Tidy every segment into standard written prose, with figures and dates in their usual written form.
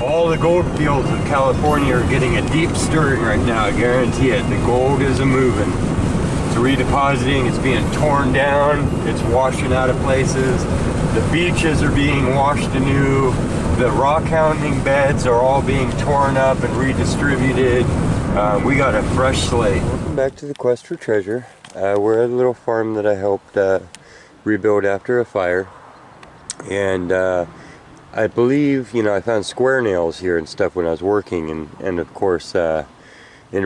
All the gold fields of California are getting a deep stirring right now, I guarantee it. The gold is a-moving. It's redepositing, it's being torn down, it's washing out of places. The beaches are being washed anew. The rock hounding beds are all being torn up and redistributed. We got a fresh slate. Welcome back to the quest for treasure. We're at a little farm that I helped rebuild after a fire. And I believe, I found square nails here and stuff when I was working, and of course in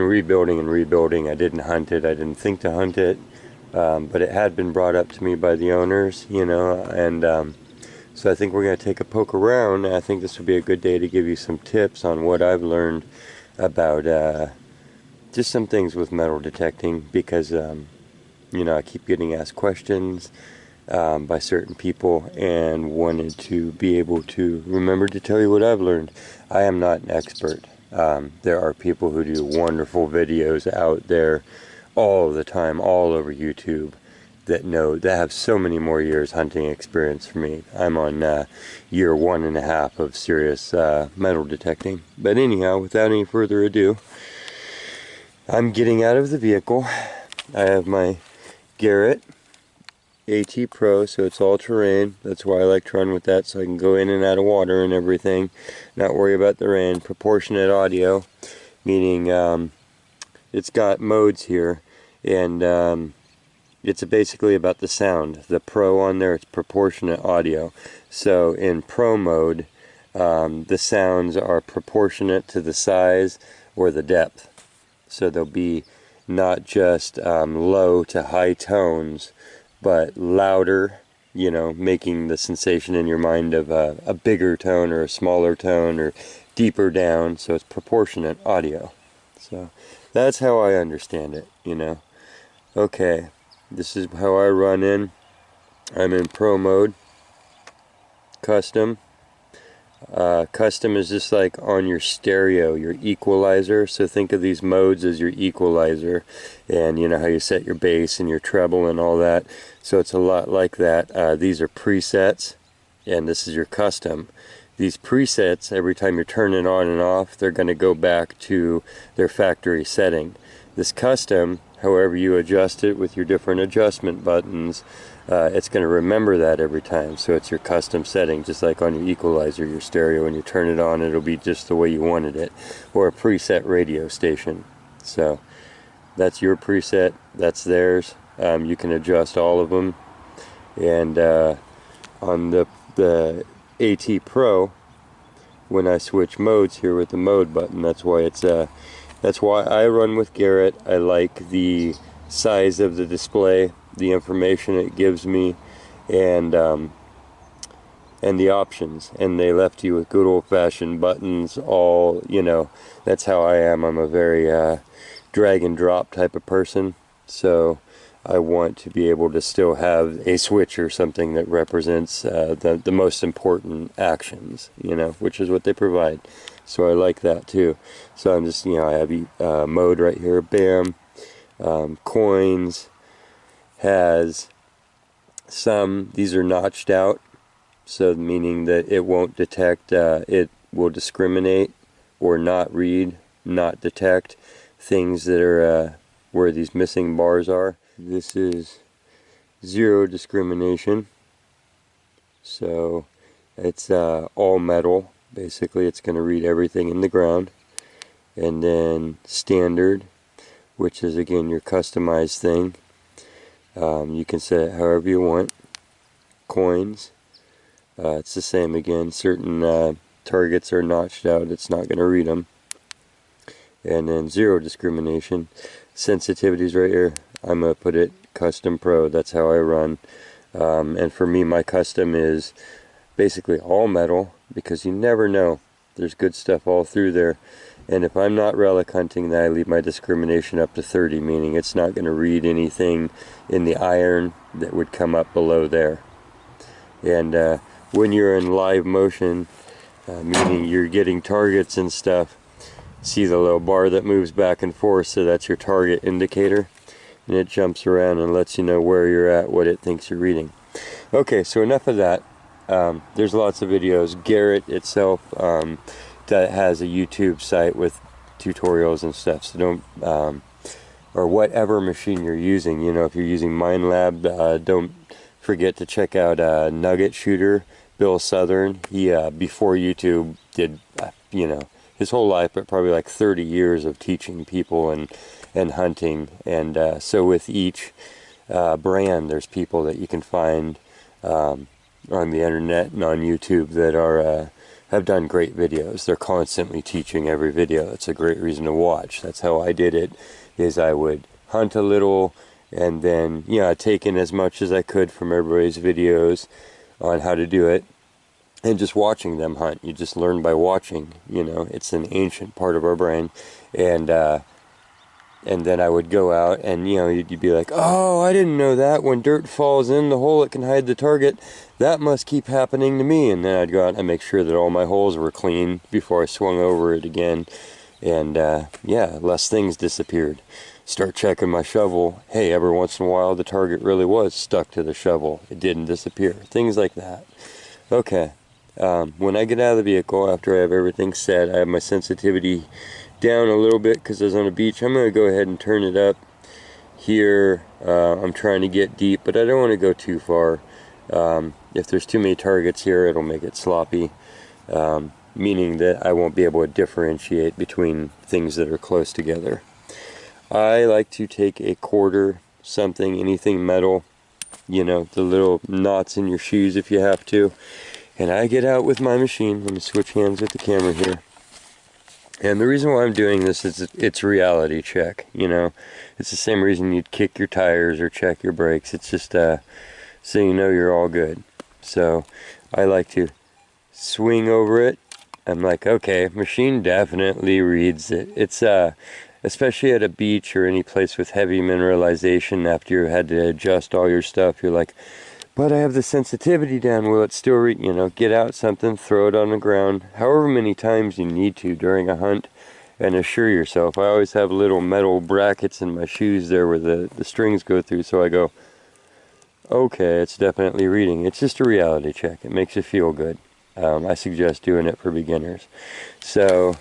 rebuilding, I didn't hunt it. I didn't think to hunt it, but it had been brought up to me by the owners, and so I think we're going to take a poke around. I think this would be a good day to give you some tips on what I've learned about just some things with metal detecting, because I keep getting asked questions by certain people, and wanted to be able to remember to tell you what I've learned. I am not an expert. There are people who do wonderful videos out there all the time, all over YouTube, that have so many more years hunting experience for me. I'm on year 1.5 of serious metal detecting. But anyhow, without any further ado, I'm getting out of the vehicle. I have my Garrett AT Pro, so it's all terrain. That's why I like to run with that, so I can go in and out of water and everything, not worry about the rain. Proportionate audio, meaning it's got modes here, and it's basically about the sound. The Pro on there, it's proportionate audio. So in Pro mode, the sounds are proportionate to the size or the depth. So they'll be not just low to high tones, but louder, making the sensation in your mind of a bigger tone or a smaller tone or deeper down. So it's proportionate audio. So that's how I understand it, Okay, this is how I run in. I'm in Pro mode. Custom. Custom is just like on your stereo, your equalizer. So think of these modes as your equalizer, and you know how you set your bass and your treble and all that. So it's a lot like that. These are presets, and this is your custom. These presets, every time you're turning on and off, they're going to go back to their factory setting. This custom, however you adjust it with your different adjustment buttons, it's going to remember that every time. So it's your custom setting, just like on your equalizer, your stereo. When you turn it on, it'll be just the way you wanted it, or a preset radio station. So that's your preset, that's theirs. You can adjust all of them. And on the AT Pro, when I switch modes here with the mode button, that's why I run with Garrett. I like the size of the display, the information it gives me, and the options. And they left you with good old-fashioned buttons. All, that's how I am. I'm a very drag and drop type of person. So I want to be able to still have a switch or something that represents the most important actions, which is what they provide. So I like that too. So I'm just, I have mode right here, bam. Coins has some, these are notched out, so meaning that it won't detect, it will discriminate or not read, not detect things that are where these missing bars are. This is zero discrimination, so it's all metal. Basically it's going to read everything in the ground. And then standard, which is again your customized thing. You can set it however you want. Coins, it's the same again. Certain targets are notched out, it's not going to read them. And then zero discrimination. Sensitivities right here, I'm going to put it custom pro. That's how I run. And for me, my custom is basically all metal, because you never know. There's good stuff all through there. And if I'm not relic hunting, then I leave my discrimination up to 30, meaning it's not going to read anything in the iron that would come up below there. And when you're in live motion, meaning you're getting targets and stuff, see the little bar that moves back and forth, so that's your target indicator, and it jumps around and lets you know where you're at, what it thinks you're reading. Okay, so enough of that. There's lots of videos. Garrett itself that has a YouTube site with tutorials and stuff. So don't, or whatever machine you're using, you know, if you're using MindLab, don't forget to check out Nugget Shooter, Bill Southern. He, before YouTube, did, you know, his whole life, but probably like 30 years of teaching people and hunting. And so with each brand, there's people that you can find on the internet and on YouTube that are have done great videos. They're constantly teaching every video. It's a great reason to watch. That's how I did it, is I would hunt a little and then, you know, take in as much as I could from everybody's videos on how to do it, and just watching them hunt. You just learn by watching, you know. It's an ancient part of our brain. And then I would go out and, you know, you'd be like, oh, I didn't know that. When dirt falls in the hole, it can hide the target. That must keep happening to me. And then I'd go out and make sure that all my holes were clean before I swung over it again. And yeah, less things disappeared. Start checking my shovel. Hey, every once in a while the target really was stuck to the shovel. It didn't disappear. Things like that. Okay. When I get out of the vehicle, after I have everything set, I have my sensitivity down a little bit because I was on a beach. I'm going to go ahead and turn it up here. I'm trying to get deep, but I don't want to go too far. If there's too many targets here, it'll make it sloppy, meaning that I won't be able to differentiate between things that are close together. I like to take a quarter, something, anything metal, you know, the little knots in your shoes if you have to, and I get out with my machine. Let me switch hands with the camera here. And the reason why I'm doing this is it's reality check, you know. It's the same reason you'd kick your tires or check your brakes. It's just so you know you're all good. So I like to swing over it. I'm like, okay, machine definitely reads it. It's especially at a beach or any place with heavy mineralization, after you had to adjust all your stuff, you're like, but I have the sensitivity down. Will it still read? You know, get out something, throw it on the ground, however many times you need to during a hunt, and assure yourself. I always have little metal brackets in my shoes there where the strings go through, so I go, okay, it's definitely reading. It's just a reality check. It makes you feel good. I suggest doing it for beginners. So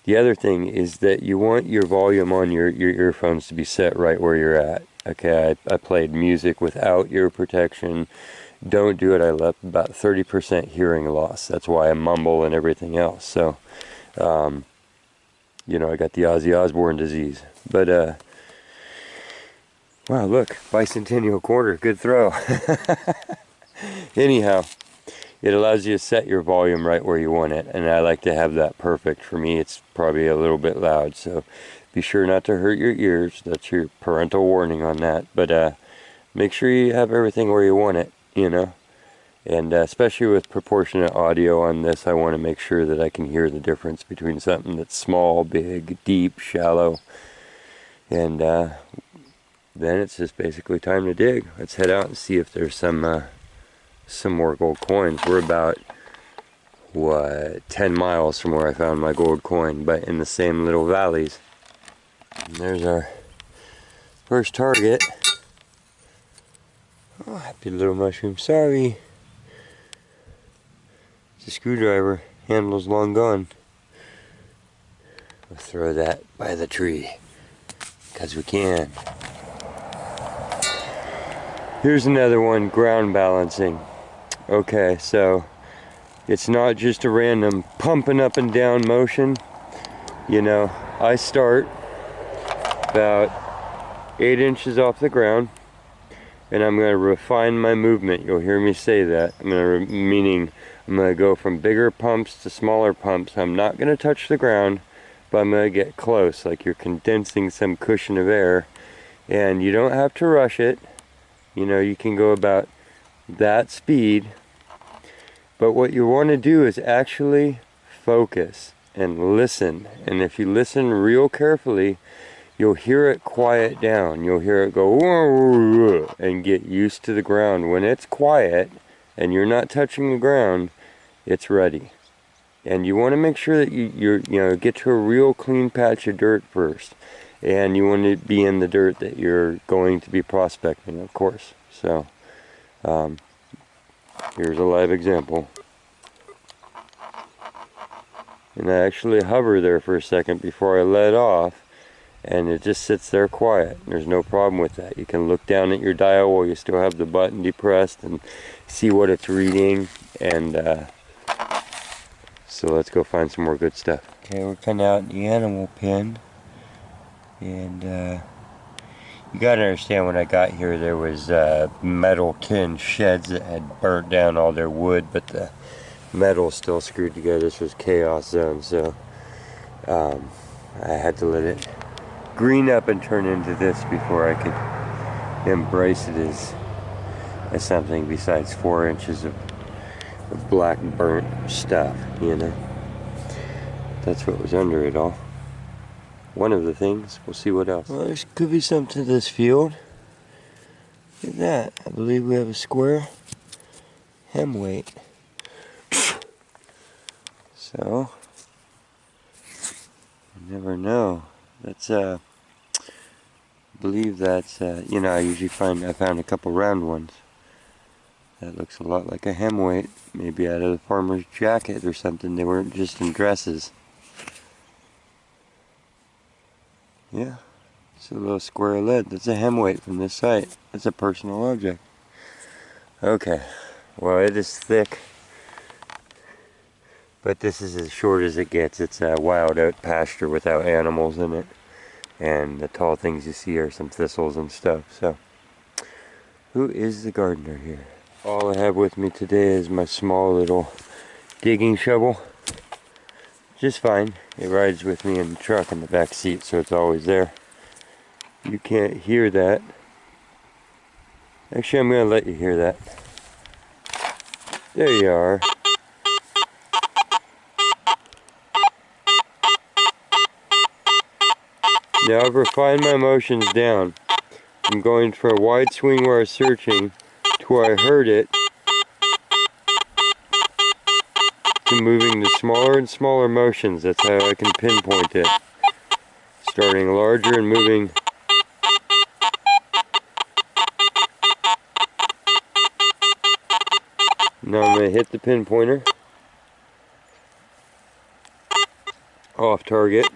the other thing is that you want your volume on your earphones to be set right where you're at. Okay, I played music without ear protection. Don't do it. I left about 30% hearing loss. That's why I mumble and everything else. So, you know, I got the Ozzy Osbourne disease. But, wow, look, bicentennial quarter. Good throw. Anyhow, it allows you to set your volume right where you want it. And I like to have that perfect. For me, it's probably a little bit loud. So be sure not to hurt your ears. That's your parental warning on that. But make sure you have everything where you want it, you know. And especially with proportionate audio on this, I want to make sure that I can hear the difference between something that's small, big, deep, shallow. And then it's just basically time to dig. Let's head out and see if there's some more gold coins. We're about, what, 10 miles from where I found my gold coin, but in the same little valleys. And there's our first target. Oh, happy little mushroom. Sorry. It's a screwdriver. Handle's long gone. We'll throw that by the tree, because we can. Here's another one, ground balancing. Okay, so it's not just a random pumping up and down motion. You know, I start about 8 inches off the ground, and I'm going to refine my movement. You'll hear me say that. Meaning I'm going to go from bigger pumps to smaller pumps. I'm not going to touch the ground, but I'm going to get close, like you're condensing some cushion of air. And you don't have to rush it. You know, you can go about that speed. But what you want to do is actually focus and listen. And if you listen real carefully, you'll hear it quiet down. You'll hear it go whoa, and get used to the ground. When it's quiet and you're not touching the ground, it's ready. And you want to make sure that you get to a real clean patch of dirt first. And you want to be in the dirt that you're going to be prospecting, of course. So here's a live example. And I actually hover there for a second before I let off, and it just sits there quiet. There's no problem with that. You can look down at your dial while you still have the button depressed and see what it's reading. And so let's go find some more good stuff. Okay, we're kind of out in the animal pen, and you gotta understand, when I got here there was metal tin sheds that had burnt down all their wood, but the metal still screwed together. This was chaos zone, so I had to let it green up and turn into this before I could embrace it as something besides 4 inches of black burnt stuff, you know. That's what was under it all. One of the things. We'll see what else. Well, there could be something to this field. Look at that. I believe we have a square hem weight. So, you never know. That's I believe that's you know, I found a couple round ones. That looks a lot like a hem weight, maybe out of the farmer's jacket or something. They weren't just in dresses. Yeah, it's a little square lead. That's a hem weight from this site. That's a personal object. Okay, well, it is thick, but this is as short as it gets. It's a wild out pasture without animals in it, and the tall things you see are some thistles and stuff. So, who is the gardener here? All I have with me today is my small little digging shovel. Just fine. It rides with me in the truck in the back seat, so it's always there. You can't hear that. Actually, I'm going to let you hear that. There you are. Now I've refined my motions down. I'm going for a wide swing where I was searching to where I heard it, to moving to smaller and smaller motions. That's how I can pinpoint it. Starting larger and moving. Now I'm going to hit the pinpointer. Off target.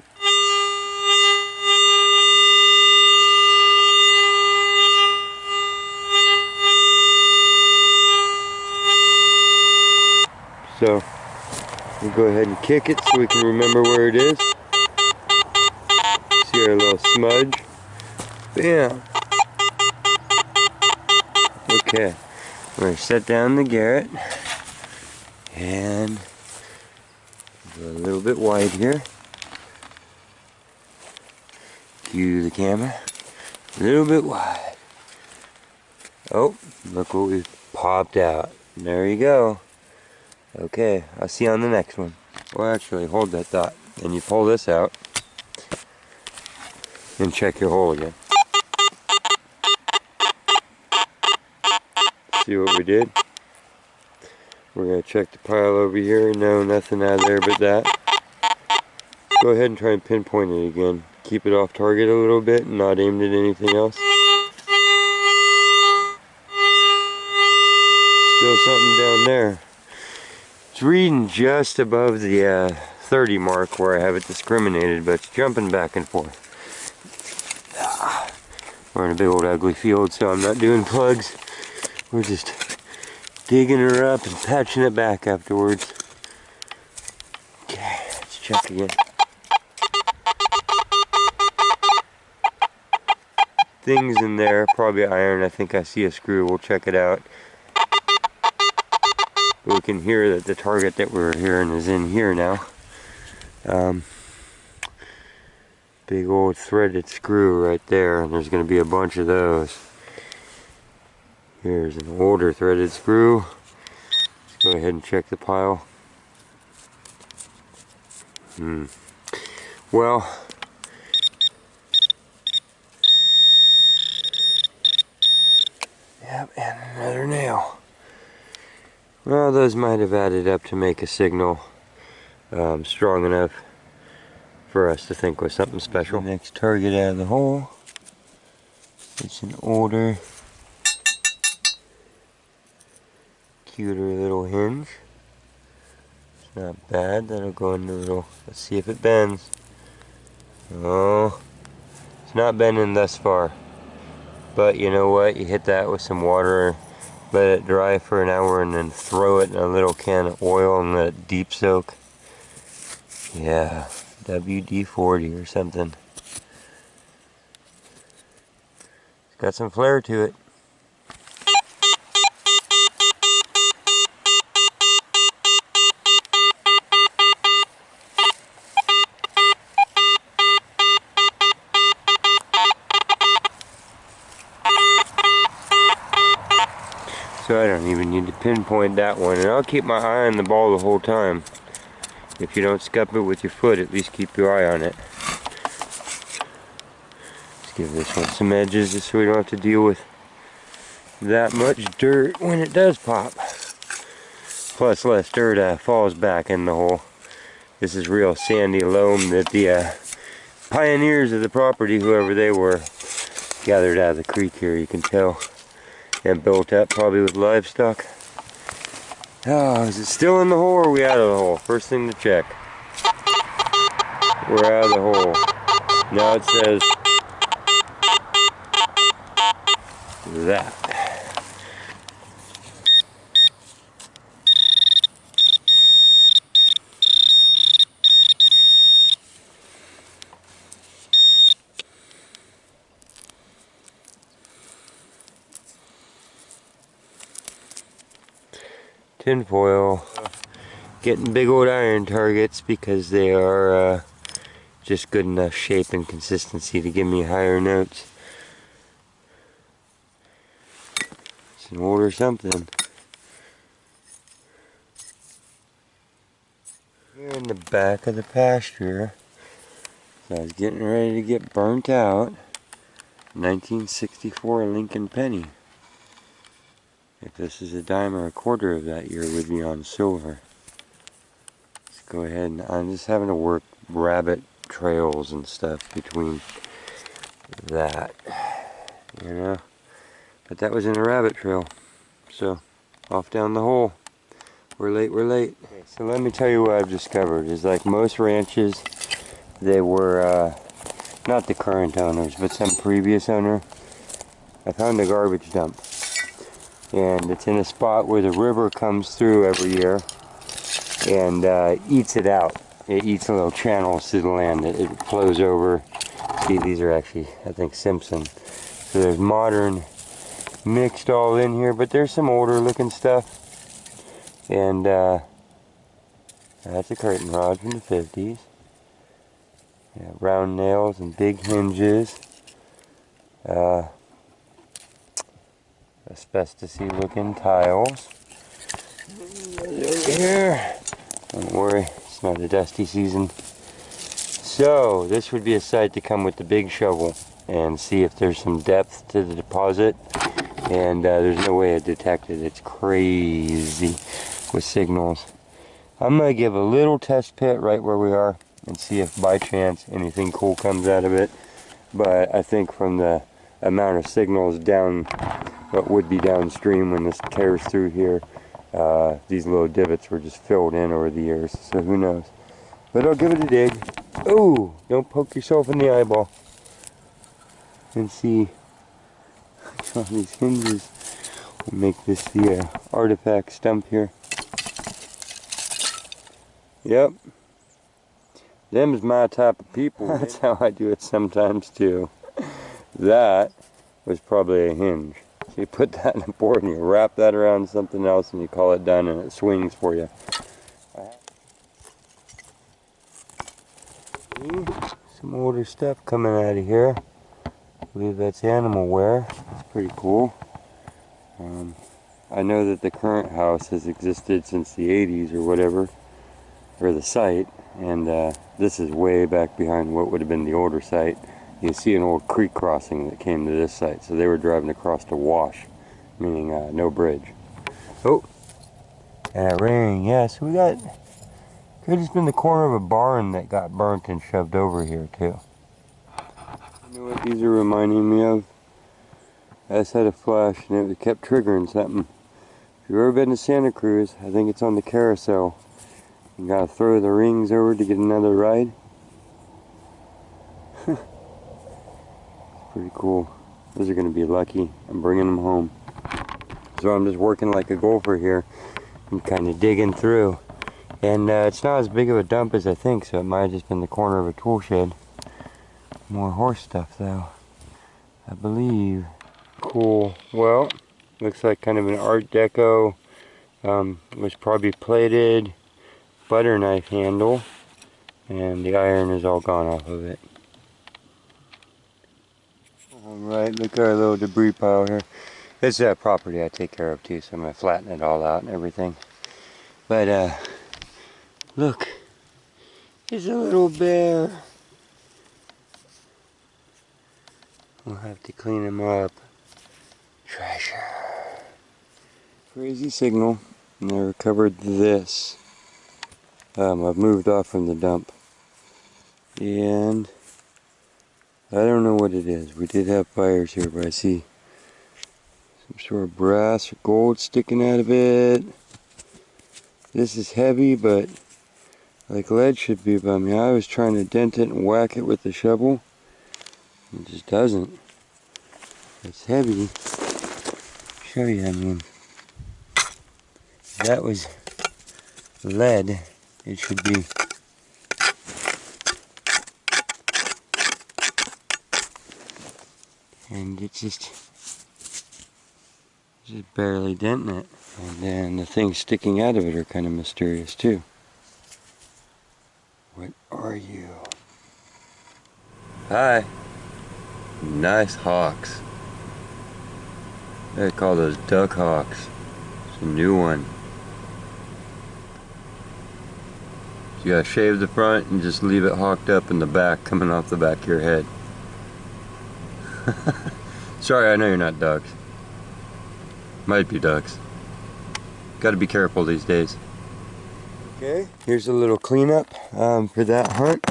So we'll go ahead and kick it so we can remember where it is. See our little smudge. Bam! Okay, we're going to set down the Garrett and go a little bit wide here. Cue the camera. A little bit wide. Oh, look what we've popped out. There you go. Okay, I'll see you on the next one. Well, actually, hold that thought. And you pull this out and check your hole again. See what we did? We're going to check the pile over here. No, nothing out of there but that. Go ahead and try and pinpoint it again. Keep it off target a little bit and not aimed at anything else. Still something down there. It's reading just above the 30 mark where I have it discriminated, but it's jumping back and forth. We're in a big old ugly field, so I'm not doing plugs. We're just digging her up and patching it back afterwards. Okay, let's check again. Things in there, probably iron. I think I see a screw. We'll check it out. We can hear that the target that we're hearing is in here now. Big old threaded screw right there, and there's going to be a bunch of those. Here's an older threaded screw. Let's go ahead and check the pile. Well, yep, and another nail. Well, those might have added up to make a signal strong enough for us to think was something special. The next target out of the hole. It's an older, cuter little hinge. Not bad. That'll go in the little. Let's see if it bends. Oh, it's not bending thus far. But you know what? You hit that with some water, let it dry for an hour, and then throw it in a little can of oil and let it deep soak. Yeah, WD-40 or something. It's got some flair to it. So I don't even need to pinpoint that one, and I'll keep my eye on the ball the whole time. If you don't scup it with your foot, at least keep your eye on it. Let's give this one some edges just so we don't have to deal with that much dirt when it does pop. Plus less dirt falls back in the hole. This is real sandy loam that the pioneers of the property, whoever they were, gathered out of the creek here, you can tell. And built up probably with livestock. Oh, is it still in the hole or are we out of the hole? First thing to check. We're out of the hole. Now it says that. Tin foil. Getting big old iron targets because they are just good enough shape and consistency to give me higher notes. It's an order something. Here in the back of the pasture, so I was getting ready to get burnt out. 1964 Lincoln penny. If this is a dime or a quarter of that year, it would be on silver. Let's go ahead and I'm just having to work rabbit trails and stuff between that, you know. But that was in a rabbit trail, so off down the hole. We're late, we're late. Okay, so let me tell you what I've discovered. Is like most ranches, they were not the current owners, but some previous owner. I found a garbage dump. And it's in a spot where the river comes through every year and eats it out. It eats little channels through the land. It flows over. See, these are actually, I think, Simpson. So there's modern mixed all in here, but there's some older looking stuff. And that's a curtain rod from the 50s. Yeah, round nails and big hinges. Asbestos-y looking tiles. Over here. Don't worry, it's not a dusty season. So this would be a site to come with the big shovel and see if there's some depth to the deposit. And there's no way to detect it. It's crazy with signals. I'm gonna give a little test pit right where we are and see if by chance anything cool comes out of it. But I think from the amount of signals down what would be downstream when this tears through here, these little divots were just filled in over the years, so who knows. But I'll give it a dig. Oh, don't poke yourself in the eyeball. And see which one of these hinges will make this the artifact stump here. Yep. Them's my type of people. That's how I do it sometimes too. That was probably a hinge. So you put that in a board and you wrap that around something else and you call it done and it swings for you. Some older stuff coming out of here. I believe that's animal wear. It's pretty cool. I know that the current house has existed since the 80s or whatever, or the site, and this is way back behind what would have been the older site. You see an old creek crossing that came to this site, so they were driving across to wash, meaning no bridge. Oh, and a ring, yeah, so we got, could have just been the corner of a barn that got burnt and shoved over here too. You know what these are reminding me of? I just had a flash and it kept triggering something. If you've ever been to Santa Cruz, I think it's on the carousel. You gotta throw the rings over to get another ride. Pretty cool. Those are gonna be lucky. I'm bringing them home. So I'm just working like a golfer here. I'm kind of digging through. And it's not as big of a dump as I think, so it might have just been the corner of a tool shed. More horse stuff though, I believe. Cool. Well, looks like kind of an Art Deco. Was probably plated butter knife handle, and the iron is all gone off of it. Alright, look at our little debris pile here. It's a property I take care of too, so I'm going to flatten it all out and everything. But look, he's a little bear. We'll have to clean him up. Treasure. Crazy signal. And I recovered this. I've moved off from the dump. And I don't know what it is. We did have fires here, but I see some sort of brass or gold sticking out of it. This is heavy, but like lead should be. But I mean, I was trying to dent it and whack it with the shovel. It just doesn't. It's heavy. Show you, I mean, that was lead. It should be. And it's just barely denting it. And then the things sticking out of it are kind of mysterious too. What are you? Hi. Nice hawks. They call those duck hawks. It's a new one. So you gotta shave the front and just leave it hawked up in the back, coming off the back of your head. Sorry, I know you're not ducks. Might be ducks. Gotta be careful these days. Okay, here's a little cleanup for that hunt.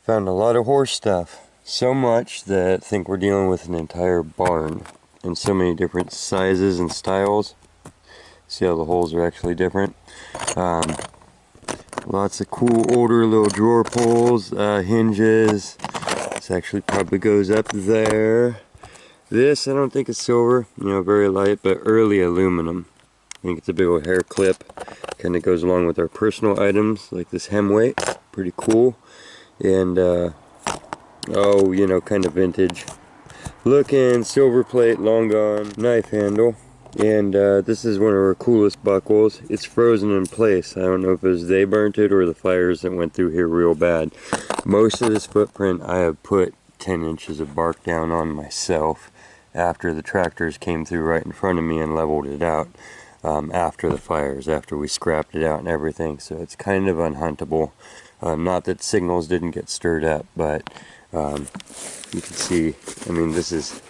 Found a lot of horse stuff. So much that I think we're dealing with an entire barn. In so many different sizes and styles. See how the holes are actually different. Lots of cool older little drawer pulls, hinges. This actually probably goes up there. This I don't think is silver, you know, very light, but early aluminum. I think it's a big old hair clip. Kind of goes along with our personal items, like this hem weight. Pretty cool. And oh, you know, kind of vintage looking silver plate, long gone, knife handle. And this is one of our coolest buckles. It's frozen in place. I don't know if it was they burnt it or the fires that went through here real bad. Most of this footprint I have put 10 inches of bark down on myself after the tractors came through right in front of me and leveled it out after the fires, after we scrapped it out and everything. So it's kind of unhuntable. Not that signals didn't get stirred up, but you can see, I mean, this is,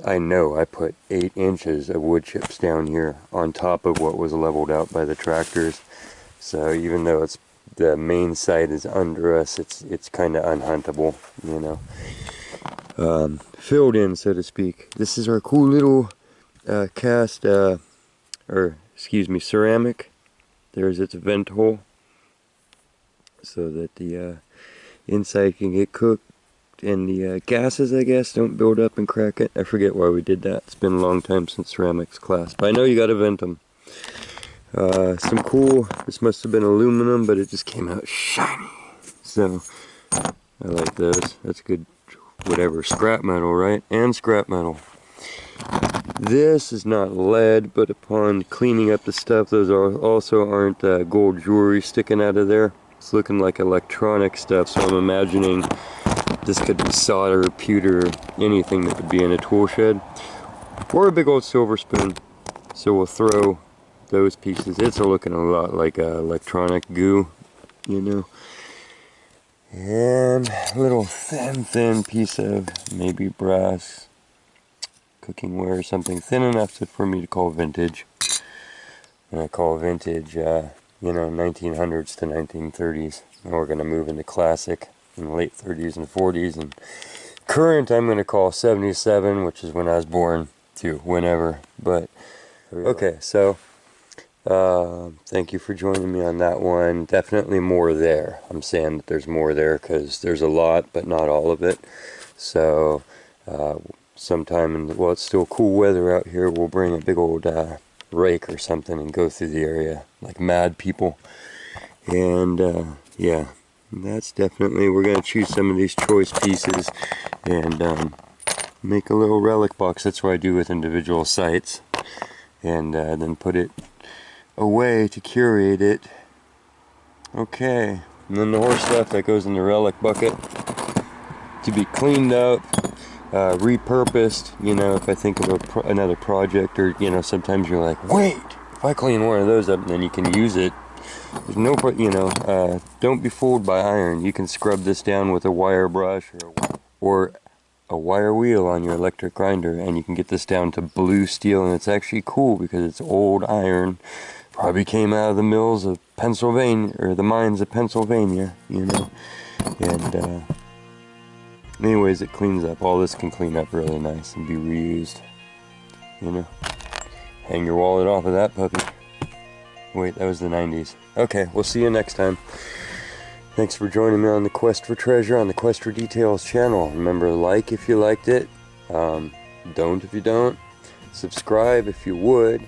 I know I put 8 inches of wood chips down here on top of what was leveled out by the tractors. So even though it's, the main site is under us, it's kind of unhuntable, you know. Filled in, so to speak. This is our cool little cast, ceramic. There's its vent hole so that the inside can get cooked and the gases, I guess, don't build up and crack it. I forget why we did that. It's been a long time since ceramics class, but I know you gotta vent them. Some cool, this must have been aluminum, but it just came out shiny. So, I like those. That's good, whatever, scrap metal, right? And scrap metal. This is not lead, but upon cleaning up the stuff, those also aren't gold jewelry sticking out of there. It's looking like electronic stuff, so I'm imagining this could be solder, pewter, anything that would be in a tool shed. Or a big old silver spoon. So we'll throw those pieces. It's looking a lot like electronic goo, you know. And a little thin piece of maybe brass cooking ware, something thin enough for me to call vintage. And I call vintage, you know, 1900s to 1930s. And we're going to move into classic in the late 30s and 40s. And current I'm going to call 77, which is when I was born, to whenever. But, okay, so Thank you for joining me on that one. Definitely more there. I'm saying that there's more there because there's a lot, but not all of it. So, sometime in the, well, it's still cool weather out here, we'll bring a big old rake or something and go through the area like mad people. And yeah, that's definitely, we're going to choose some of these choice pieces and make a little relic box. That's what I do with individual sites. And then put it away to curate it. Okay, and then the horse stuff that goes in the relic bucket to be cleaned up, repurposed. You know, if I think of another project, or you know, sometimes you're like, wait, if I clean one of those up, then you can use it. There's no, you know, don't be fooled by iron. You can scrub this down with a wire brush or a wire wheel on your electric grinder, and you can get this down to blue steel, and it's actually cool because it's old iron. Probably came out of the mills of Pennsylvania, or the mines of Pennsylvania, you know. And anyways, it cleans up. All this can clean up really nice and be reused, you know. Hang your wallet off of that puppy. Wait, that was the 90s. Okay, we'll see you next time. Thanks for joining me on the Quest for Treasure on the Quest for Details channel. Remember, like if you liked it. Don't if you don't. Subscribe if you would.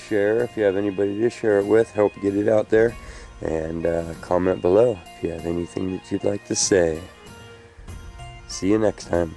Share if you have anybody to share it with. Help get it out there. And comment below if you have anything that you'd like to say. See you next time.